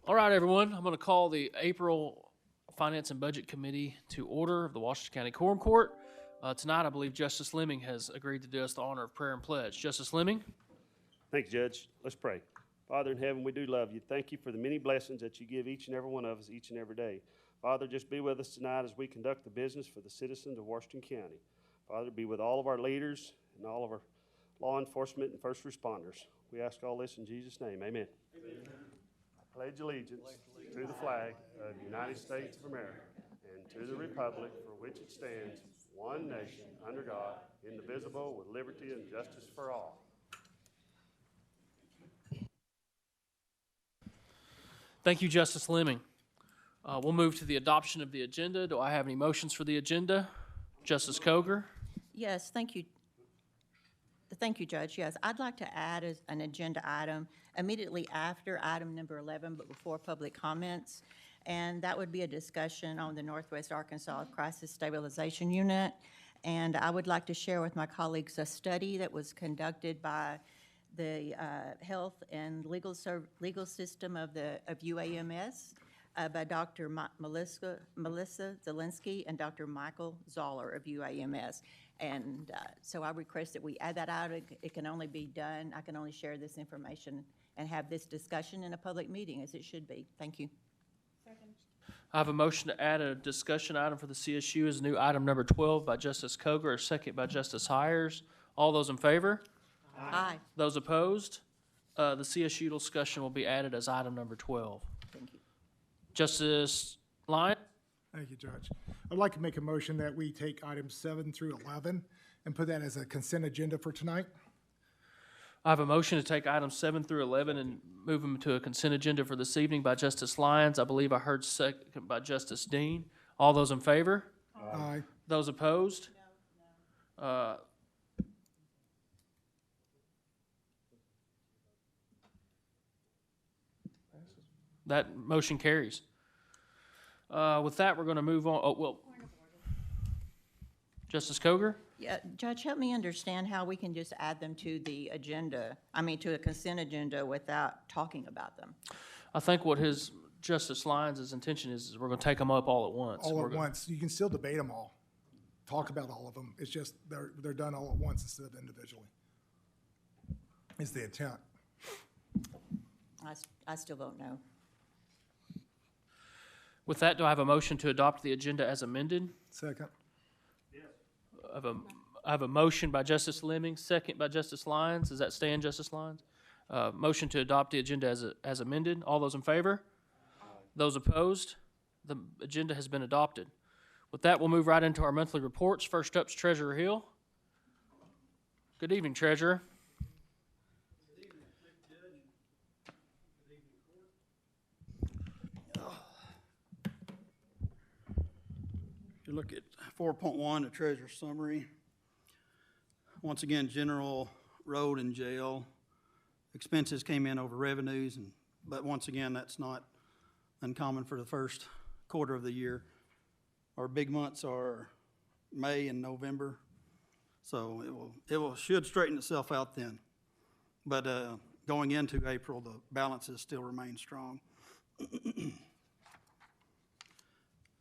All right, everyone. I'm going to call the April Finance and Budget Committee to order of the Washington County Quorum Court. Tonight, I believe Justice Lemming has agreed to do us the honor of prayer and pledge. Justice Lemming? Thanks, Judge. Let's pray. Father in heaven, we do love you. Thank you for the many blessings that you give each and every one of us each and every day. Father, just be with us tonight as we conduct the business for the citizens of Washington County. Father, be with all of our leaders and all of our law enforcement and first responders. We ask all this in Jesus' name. Amen. Amen. I pledge allegiance to the flag of the United States of America and to the republic for which it stands, one nation, under God, indivisible, with liberty and justice for all. Thank you, Justice Lemming. We'll move to the adoption of the agenda. Do I have any motions for the agenda? Justice Coger? Yes, thank you. Thank you, Judge. Yes, I'd like to add an agenda item immediately after item number 11, but before public comments. And that would be a discussion on the Northwest Arkansas Crisis Stabilization Unit. And I would like to share with my colleagues a study that was conducted by the health and legal system of UAMS by Dr. Melissa Zielinski and Dr. Michael Zoller of UAMS. And so I request that we add that out. It can only be done, I can only share this information and have this discussion in a public meeting as it should be. Thank you. Second. I have a motion to add a discussion item for the CSU as new item number 12 by Justice Coger, a second by Justice Hires. All those in favor? Aye. Those opposed? The CSU discussion will be added as item number 12. Thank you. Justice Lyon? Thank you, Judge. I'd like to make a motion that we take items 7 through 11 and put that as a consent agenda for tonight. I have a motion to take items 7 through 11 and move them to a consent agenda for this evening by Justice Lyons. I believe I heard second by Justice Dean. All those in favor? Aye. Those opposed? That motion carries. With that, we're going to move on. Oh, well, Justice Coger? Yeah, Judge, help me understand how we can just add them to the agenda, to a consent agenda without talking about them. I think what Justice Lyons' intention is we're going to take them up all at once. All at once. You can still debate them all, talk about all of them. It's just they're done all at once instead of individually. Is the intent. I still vote no. With that, do I have a motion to adopt the agenda as amended? Second. I have a motion by Justice Lemming, second by Justice Lyons. Does that stand, Justice Lyons? Motion to adopt the agenda as amended. All those in favor? Aye. Those opposed? The agenda has been adopted. With that, we'll move right into our monthly reports. First up is Treasurer Hill. Good evening, Treasurer. Good evening, Judge. Good evening, Court. If you look at 4.1, the Treasurer's Summary. Once again, general, road, and jail expenses came in over revenues, but once again, that's not uncommon for the first quarter of the year. Our big months are May and November, so it should straighten itself out then. But going into April, the balances still remain strong.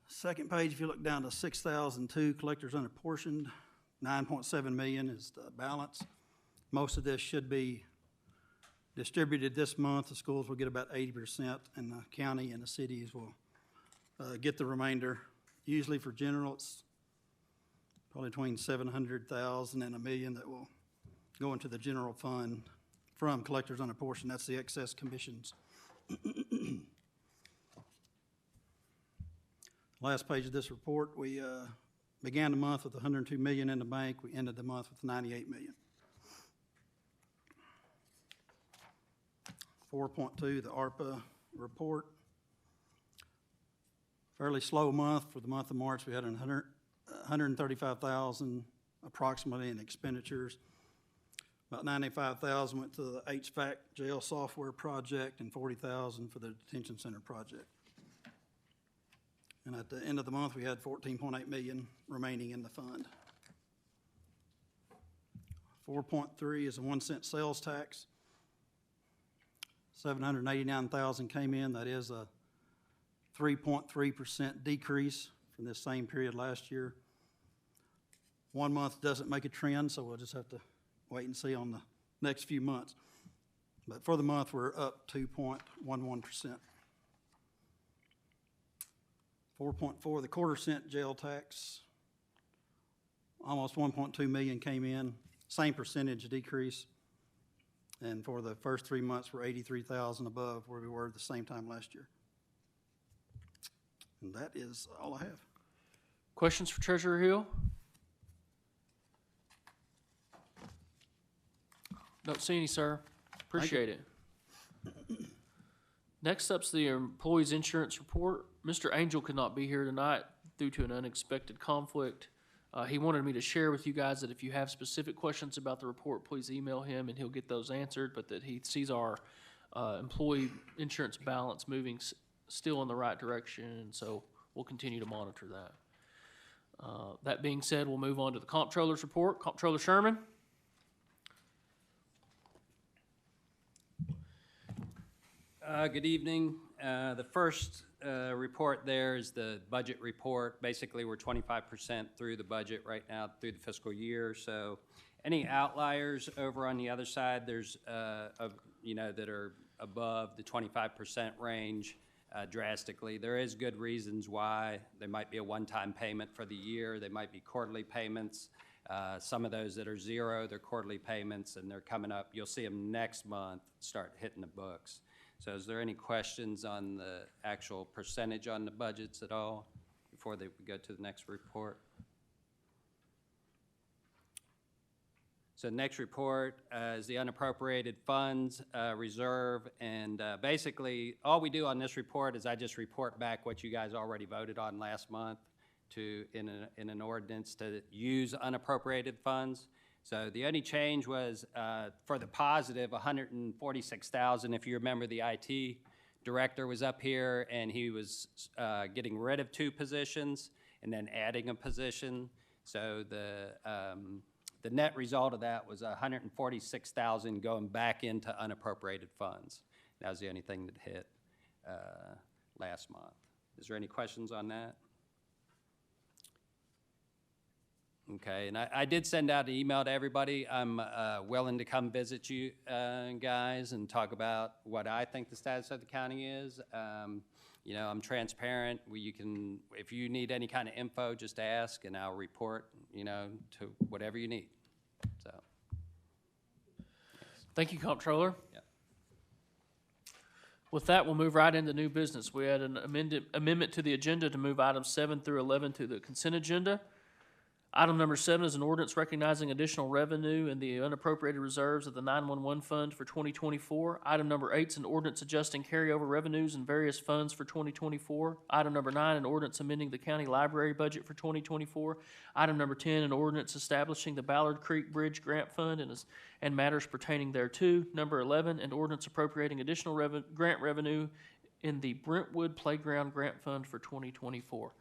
Second page, if you look down to 6,002, collectors unapportioned, 9.7 million is the balance. Most of this should be distributed this month. The schools will get about 80%, and the county and the cities will get the remainder. Usually for general, it's probably between 700,000 and $1 million that will go into the general fund from collectors unapportioned. That's the excess commissions. Last page of this report, we began the month with $102 million in the bank. We ended the month with $98 million. 4.2, the ARPA report. Fairly slow month. For the month of March, we had $135,000 approximately in expenditures. About $95,000 went to the HVAC jail software project and $40,000 for the detention center project. And at the end of the month, we had $14.8 million remaining in the fund. 4.3 is a 1 cent sales tax. $789,000 came in. That is a 3.3% decrease from this same period last year. 1 month doesn't make a trend, so we'll just have to wait and see on the next few months. But for the month, we're up 2.11%. 4.4, the quarter cent jail tax, almost 1.2 million came in, same percentage decrease. And for the first 3 months, we're 83,000 above where we were at the same time last year. And that is all I have. Questions for Treasurer Hill? Don't see any, sir. Appreciate it. Next up's the employee's insurance report. Mr. Angel could not be here tonight due to an unexpected conflict. He wanted me to share with you guys that if you have specific questions about the report, please email him and he'll get those answered, but that he sees our employee insurance balance moving still in the right direction, and so we'll continue to monitor that. That being said, we'll move on to the Comptroller's report. Comptroller Sherman. Good evening. The first report there is the budget report. Basically, we're 25% through the budget right now through the fiscal year. So any outliers over on the other side, there's, that are above the 25% range drastically. There is good reasons why. There might be a one-time payment for the year. They might be quarterly payments. Some of those that are zero, they're quarterly payments, and they're coming up. You'll see them next month start hitting the books. So is there any questions on the actual percentage on the budgets at all before we go to the next report? So next report is the unappropriated funds reserve, and basically all we do on this report is I just report back what you guys already voted on last month in an ordinance to use unappropriated funds. So the only change was for the positive, $146,000. If you remember, the IT director was up here and he was getting rid of 2 positions and then adding a position. So the net result of that was $146,000 going back into unappropriated funds. That was the only thing that hit last month. Is there any questions on that? Okay, and I did send out an email to everybody. I'm willing to come visit you guys and talk about what I think the status of the county is. I'm transparent. You can, if you need any kind of info, just ask, and I'll report, to whatever you need. So. Thank you, Comptroller. Yeah. With that, we'll move right into new business. We had an amendment to the agenda to move items 7 through 11 to the consent agenda. Item number 7 is an ordinance recognizing additional revenue in the unappropriated reserves of the 911 fund for 2024. Item number 8 is an ordinance adjusting carryover revenues in various funds for 2024. Item number 9, an ordinance amending the county library budget for 2024. Item number 10, an ordinance establishing the Ballard Creek Bridge Grant Fund and matters pertaining thereto. Number 11, an ordinance appropriating additional grant revenue in the Brentwood Playground Grant Fund for 2024.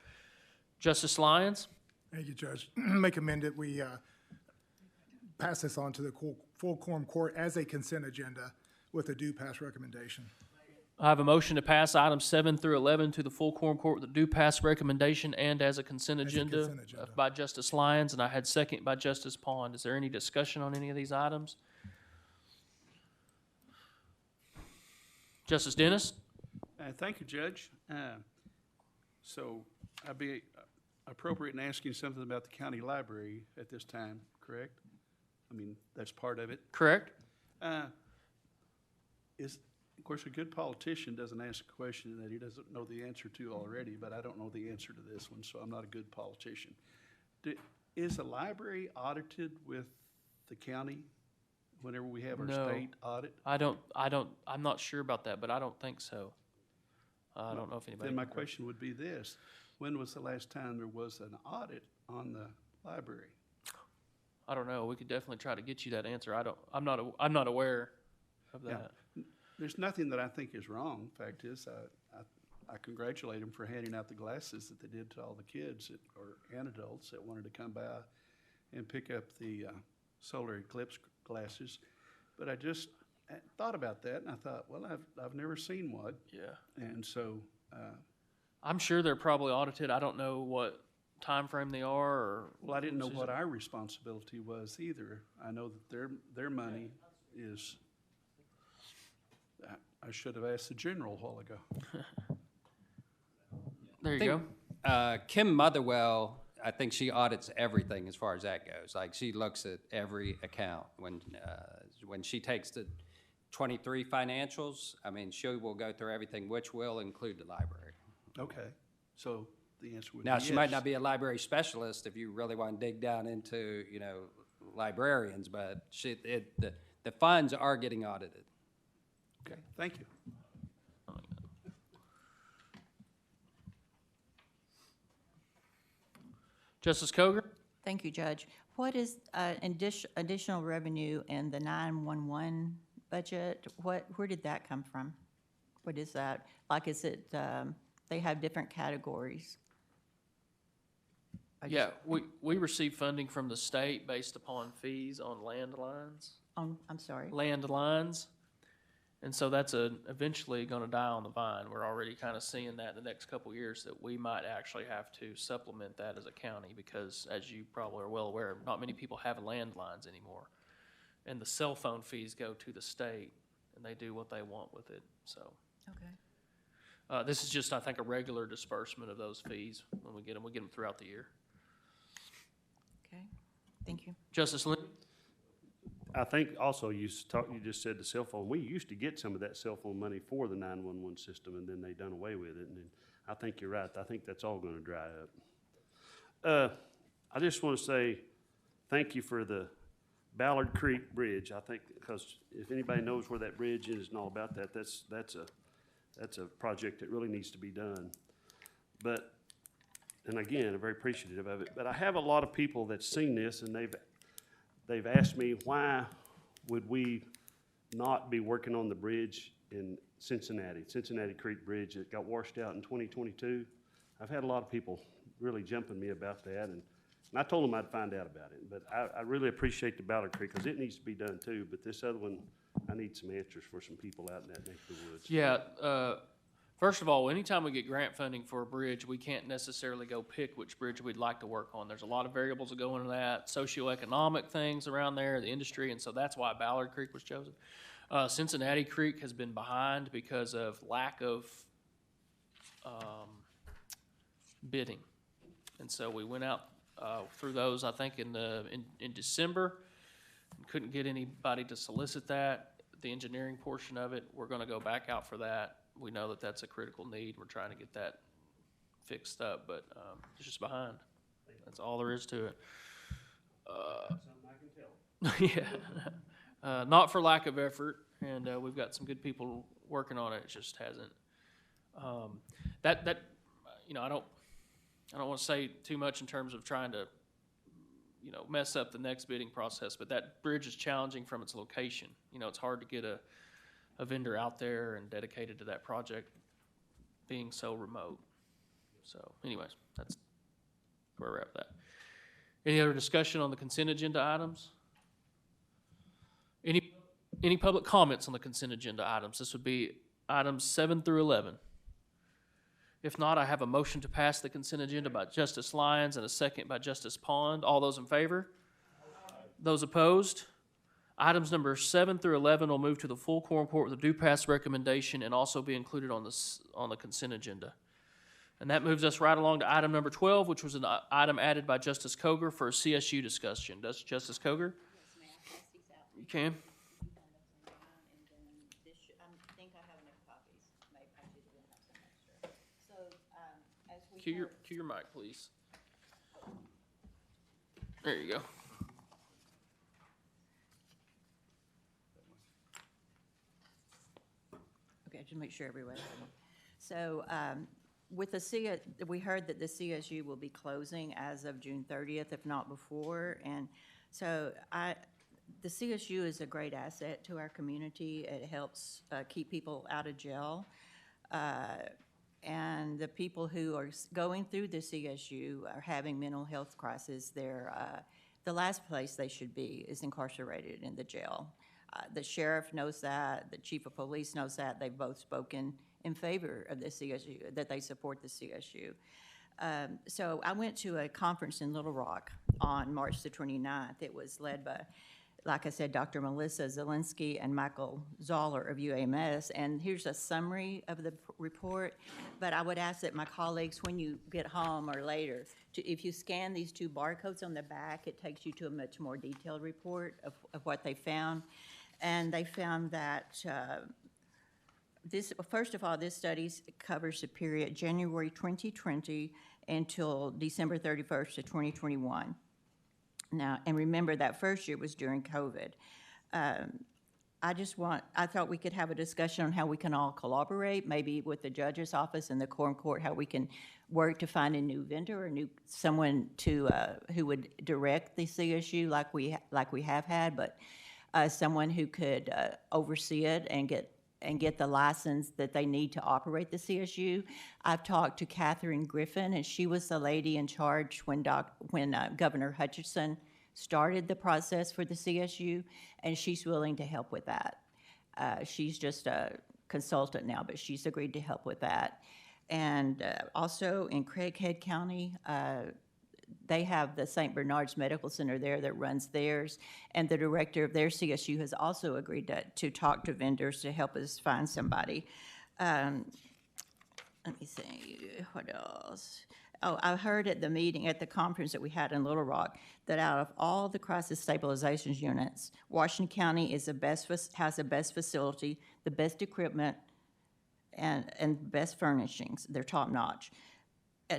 Justice Lyons. Thank you, Judge. Make amended, we pass this on to the full quorum court as a consent agenda with a due pass recommendation. I have a motion to pass items 7 through 11 to the full quorum court with a due pass recommendation and as a consent agenda by Justice Lyons, and I had second by Justice Pond. Is there any discussion on any of these items? Justice Dennis? Thank you, Judge. So I'd be appropriate in asking something about the county library at this time, correct? I mean, that's part of it. Correct. Of course, a good politician doesn't ask a question that he doesn't know the answer to already, but I don't know the answer to this one, so I'm not a good politician. Is the library audited with the county whenever we have our state audit? I'm not sure about that, but I don't think so. I don't know if anybody. Then my question would be this: when was the last time there was an audit on the library? I don't know. We could definitely try to get you that answer. I'm not aware of that. Yeah. There's nothing that I think is wrong. Fact is, I congratulate them for handing out the glasses that they did to all the kids and adults that wanted to come by and pick up the solar eclipse glasses. But I just I thought about that, and I thought, well, I've never seen one. Yeah. And so, I'm sure they're probably audited. I don't know what time frame they are or. well, I didn't know what our responsibility was either. I know that their money is, I should have asked the general a while ago. There you think, go. Kim Motherwell, I think she audits everything as far as that goes. Like, she looks at every account. When she takes the 23 financials, I mean, she will go through everything, which will include the library. Okay, so the answer would be Now, she might yes. not be a library specialist if you really want to dig down into, librarians, but the funds are getting audited. Okay, thank you. Justice Coger? Thank you, Judge. What is additional revenue in the 911 budget? Where did that come from? What is that? Like, is it, they have different categories? Yeah, we receive funding from the state based upon fees on landlines. I'm sorry. Landlines. And so that's eventually gonna die on the vine. We're already kind of seeing that in the next couple of years, that we might actually have to supplement that as a county, because as you probably are well aware, not many people have landlines anymore. And the cell phone fees go to the state, and they do what they want with it, so. Okay. This is just, I think, a regular disbursement of those fees when we get them throughout the year. Okay. Thank you. Justice Lynn? I think also you just said the cell phone. We used to get some of that cell phone money for the 911 system, and then they done away with it. And then I think you're right. I think that's all going to dry up. I just want to say thank you for the Ballard Creek Bridge. I think, because if anybody knows where that bridge is and all about that, that's a project that really needs to be done. But, and again, I'm very appreciative of it. But I have a lot of people that's seen this, and they've asked me, why would we not be working on the bridge in Cincinnati Creek Bridge that got washed out in 2022? I've had a lot of people really jumping me about that, and I told them I'd find out about it. But I really appreciate the Ballard Creek, because it needs to be done too, but this other one, I need some answers for some people out in that neck of the woods. Yeah, first of all, anytime we get grant funding for a bridge, we can't necessarily go pick which bridge we'd like to work on. There's a lot of variables that go into that, socioeconomic things around there, the industry, and so that's why Ballard Creek was chosen. Cincinnati Creek has been behind because of lack of bidding. And so we went out through those, I think, in December. Couldn't get anybody to solicit that. The engineering portion of it, we're gonna go back out for that. We know that that's a critical need. We're trying to get that fixed up, but it's just behind. That's all there is to it. Something I can tell. Yeah. Not for lack of effort, and we've got some good people working on it. It just hasn't. I don't want to say too much in terms of trying to, mess up the next bidding process, but that bridge is challenging from its location. It's hard to get a vendor out there and dedicated to that project being so remote. So anyways, that's where we're at with that. Any other discussion on the consent agenda items? Any public comments on the consent agenda items? This would be items 7 through 11. If not, I have a motion to pass the consent agenda by Justice Lyons and a second by Justice Pond. All those in favor? Those opposed? Items number 7 through 11 will move to the full quorum court with a due pass recommendation and also be included on the consent agenda. And that moves us right along to item number 12, which was an item added by Justice Coger for a CSU discussion. Does Justice Coger? Yes, may I pass these out? You can. I think I have enough copies. Maybe I should have some extra. So, as we Cue your mic, please. There you go. Okay, just make sure everybody has one. So, with we heard that the CSU will be closing as of June 30th, if not before. And so the CSU is a great asset to our community. It helps keep people out of jail. And the people who are going through the CSU are having mental health crisis. The last place they should be is incarcerated in the jail. The sheriff knows that, the chief of police knows that. They've both spoken in favor of the CSU, that they support the CSU. So I went to a conference in Little Rock on March the 29th. It was led by, like I said, Dr. Melissa Zielinski and Michael Zoller of UAMS. And here's a summary of the report. But I would ask that my colleagues, when you get home or later, if you scan these two barcodes on the back, it takes you to a much more detailed report of what they found. And they found that first of all, this study covers the period January 2020 until December 31st of 2021. Now, and remember that first year was during COVID. I thought we could have a discussion on how we can all collaborate, maybe with the judge's office and the quorum court, how we can work to find a new vendor or someone to, who would direct the CSU like we have had, but someone who could oversee it and get the license that they need to operate the CSU. I've talked to Catherine Griffin, and she was the lady in charge when Governor Hutchinson started the process for the CSU, and she's willing to help with that. She's just a consultant now, but she's agreed to help with that. And also in Craighead County, they have the St. Bernard's Medical Center there that runs theirs, and the director of their CSU has also agreed to talk to vendors to help us find somebody. Let me see, what else? Oh, I heard at the meeting, at the conference that we had in Little Rock, that out of all the crisis stabilization units, Washington County has the best facility, the best equipment, and best furnishings. They're top notch.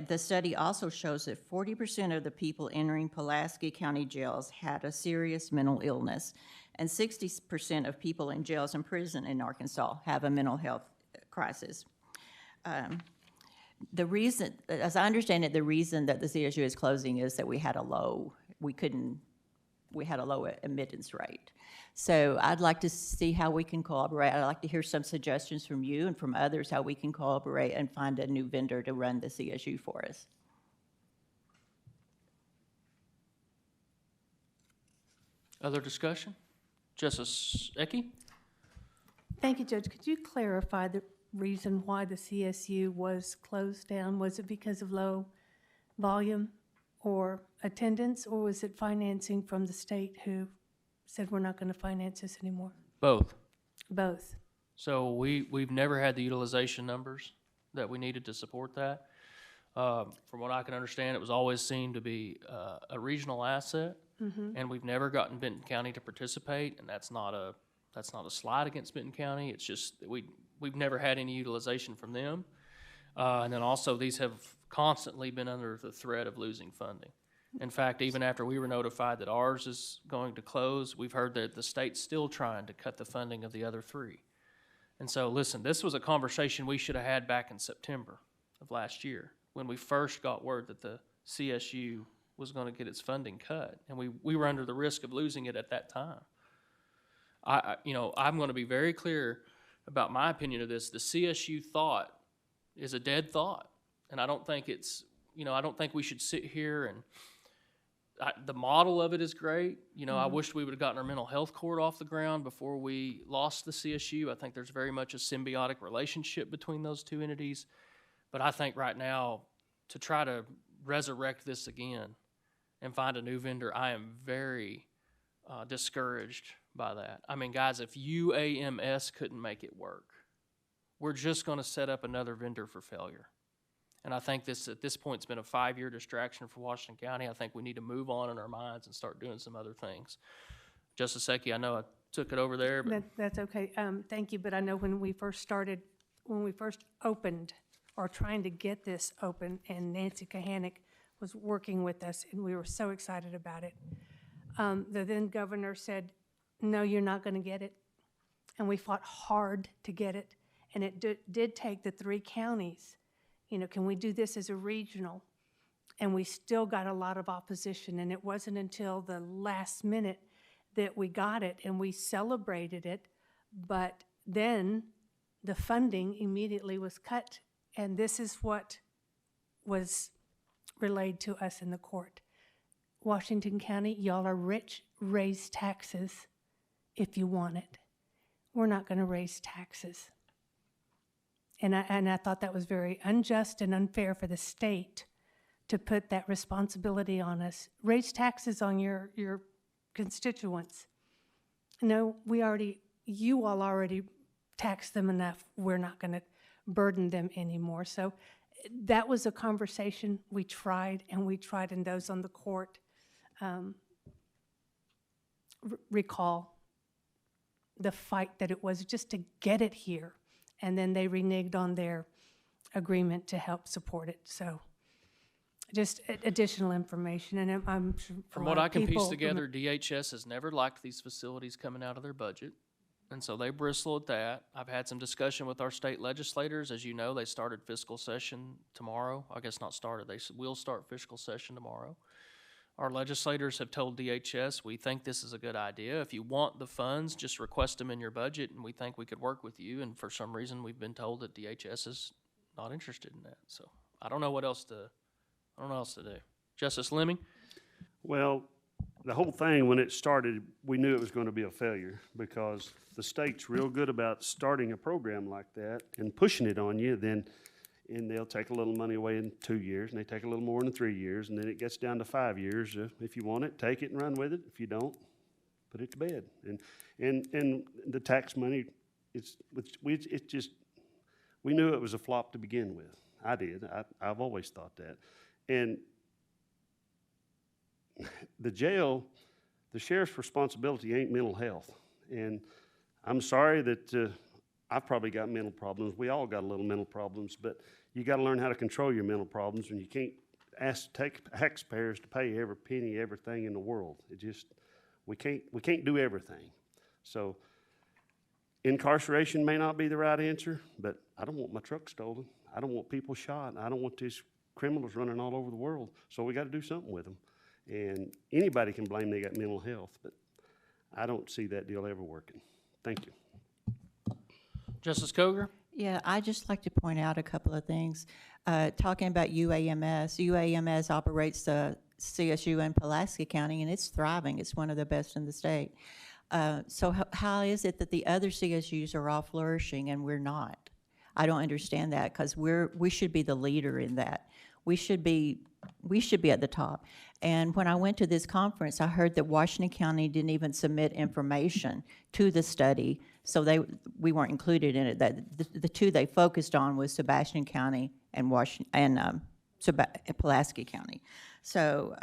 The study also shows that 40% of the people entering Pulaski County jails had a serious mental illness, and 60% of people in jails and prison in Arkansas have a mental health crisis. The reason, as I understand it, the reason that the CSU is closing is that we had a low admittance rate. So I'd like to see how we can cooperate. I'd like to hear some suggestions from you and from others how we can cooperate and find a new vendor to run the CSU for us. Other discussion? Justice Ecke? Thank you, Judge. Could you clarify the reason why the CSU was closed down? Was it because of low volume or attendance, or was it financing from the state who said we're not going to finance this anymore? Both. Both. So we've never had the utilization numbers that we needed to support that. From what I can understand, it was always seen to be a regional asset, and we've never gotten Benton County to participate, and that's not a slight against Benton County. It's just that we've never had any utilization from them. And then also these have constantly been under the threat of losing funding. In fact, even after we were notified that ours is going to close, we've heard that the state's still trying to cut the funding of the other three. And so, listen, this was a conversation we should have had back in September of last year when we first got word that the CSU was going to get its funding cut, and we were under the risk of losing it at that time. I'm going to be very clear about my opinion of this. The CSU thought is a dead thought, and I don't think I don't think we should sit here and the model of it is great. I wish we would have gotten our mental health court off the ground before we lost the CSU. I think there's very much a symbiotic relationship between those two entities. But I think right now, to try to resurrect this again and find a new vendor, I am very discouraged by that. I mean, guys, if UAMS couldn't make it work, we're just going to set up another vendor for failure. And I think this, at this point, it's been a 5-year distraction for Washington County. I think we need to move on in our minds and start doing some other things. Justice Ecke, I know I took it over there, but That's okay. Thank you, but I know when we first opened, or trying to get this open, and Nancy Kahanick was working with us, and we were so excited about it. The then governor said, no, you're not going to get it. And we fought hard to get it. And it did take the 3 counties. Can we do this as a regional? And we still got a lot of opposition. And it wasn't until the last minute that we got it, and we celebrated it. But then the funding immediately was cut. And this is what was relayed to us in the court. Washington County, y'all are rich, raise taxes, if you want it. We're not going to raise taxes. And I thought that was very unjust and unfair for the state to put that responsibility on us. Raise taxes on your constituents. No, you all already tax them enough. We're not going to burden them anymore. So that was a conversation we tried, and those on the court recall the fight that it was just to get it here. And then they reneged on their agreement to help support it. So just additional information, and I'm sure a From lot what of I can piece people together, DHS has never liked these facilities coming out of their budget, and so they bristle at that. I've had some discussion with our state legislators. As you know, they started fiscal session tomorrow. I guess not started, they will start fiscal session tomorrow. Our legislators have told DHS, we think this is a good idea. If you want the funds, just request them in your budget, and we think we could work with you. And for some reason, we've been told that DHS is not interested in that. So I don't know what else to do. Justice Lemming? Well, the whole thing, when it started, we knew it was going to be a failure because the state's real good about starting a program like that and pushing it on you, and they'll take a little money away in 2 years, and they take a little more in 3 years, and then it gets down to 5 years. If you want it, take it and run with it. If you don't, put it to bed. And the tax money, we knew it was a flop to begin with. I did. I've always thought that. And the jail, the sheriff's responsibility ain't mental health. And I'm sorry that I've probably got mental problems. We all got a little mental problems, but you got to learn how to control your mental problems, and you can't ask taxpayers to pay every penny, everything in the world. We can't do everything. So incarceration may not be the right answer, but I don't want my truck stolen. I don't want people shot. I don't want these criminals running all over the world. So we got to do something with them. And anybody can blame they got mental health, but I don't see that deal ever working. Thank you. Justice Coger? Yeah, I'd just like to point out a couple of things. Talking about UAMS operates the CSU in Pulaski County, and it's thriving. It's one of the best in the state. So how is it that the other CSUs are all flourishing and we're not? I don't understand that, because we should be the leader in that. We should be at the top. And when I went to this conference, I heard that Washington County didn't even submit information to the study, so we weren't included in it. That the two they focused on was Sebastian County and Pulaski County. So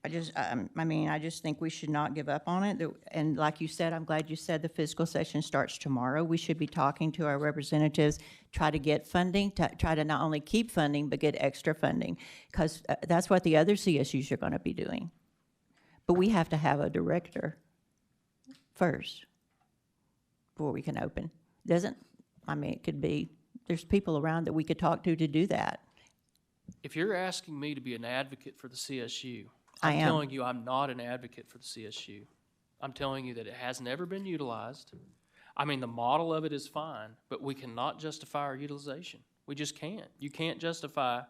I just think we should not give up on it. And like you said, I'm glad you said the fiscal session starts tomorrow. We should be talking to our representatives, try to get funding, try to not only keep funding, but get extra funding, because that's what the other CSUs are going to be doing. But we have to have a director first before we can open. It could be, there's people around that we could talk to do that. If you're asking me to be an advocate for the CSU, I I'm am. telling you I'm not an advocate for the CSU. I'm telling you that it has never been utilized. I mean, the model of it is fine, but we cannot justify our utilization. We just can't. You can't justify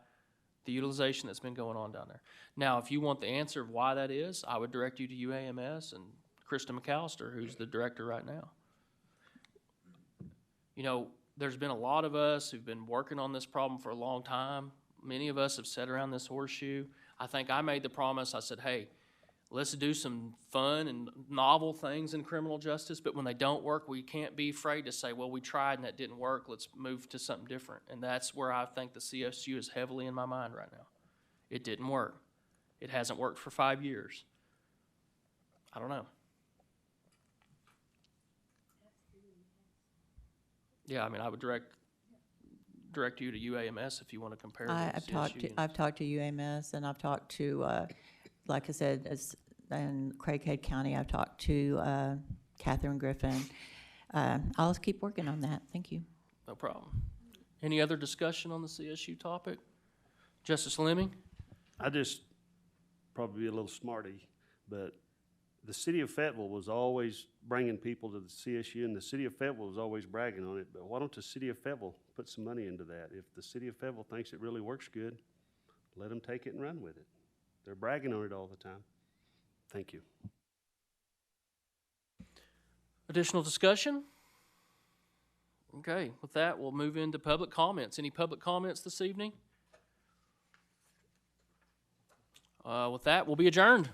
the utilization that's been going on down there. Now, if you want the answer of why that is, I would direct you to UAMS and Krista McAllister, who's the director right now. You know, there's been a lot of us who've been working on this problem for a long time. Many of us have sat around this horseshoe. I think I made the promise. I said, hey, let's do some fun and novel things in criminal justice, but when they don't work, we can't be afraid to say, well, we tried and that didn't work. Let's move to something different. And that's where I think the CSU is heavily in my mind right now. It didn't work. It hasn't worked for 5 years. I don't know. Yeah, I mean, I would direct you to UAMS if you want to compare the CSU. I've talked to UAMS, and I've talked to, like I said, in Craighead County, I've talked to Catherine Griffin. I'll keep working on that. Thank you. No problem. Any other discussion on the CSU topic? Justice Lemming? I just probably be a little smarty, but the city of Fayetteville was always bringing people to the CSU, and the city of Fayetteville was always bragging on it. But why don't the city of Fayetteville put some money into that? If the city of Fayetteville thinks it really works good, let them take it and run with it. They're bragging on it all the time. Thank you. Additional discussion? Okay, with that, we'll move into public comments. Any public comments this evening? With that, we'll be adjourned.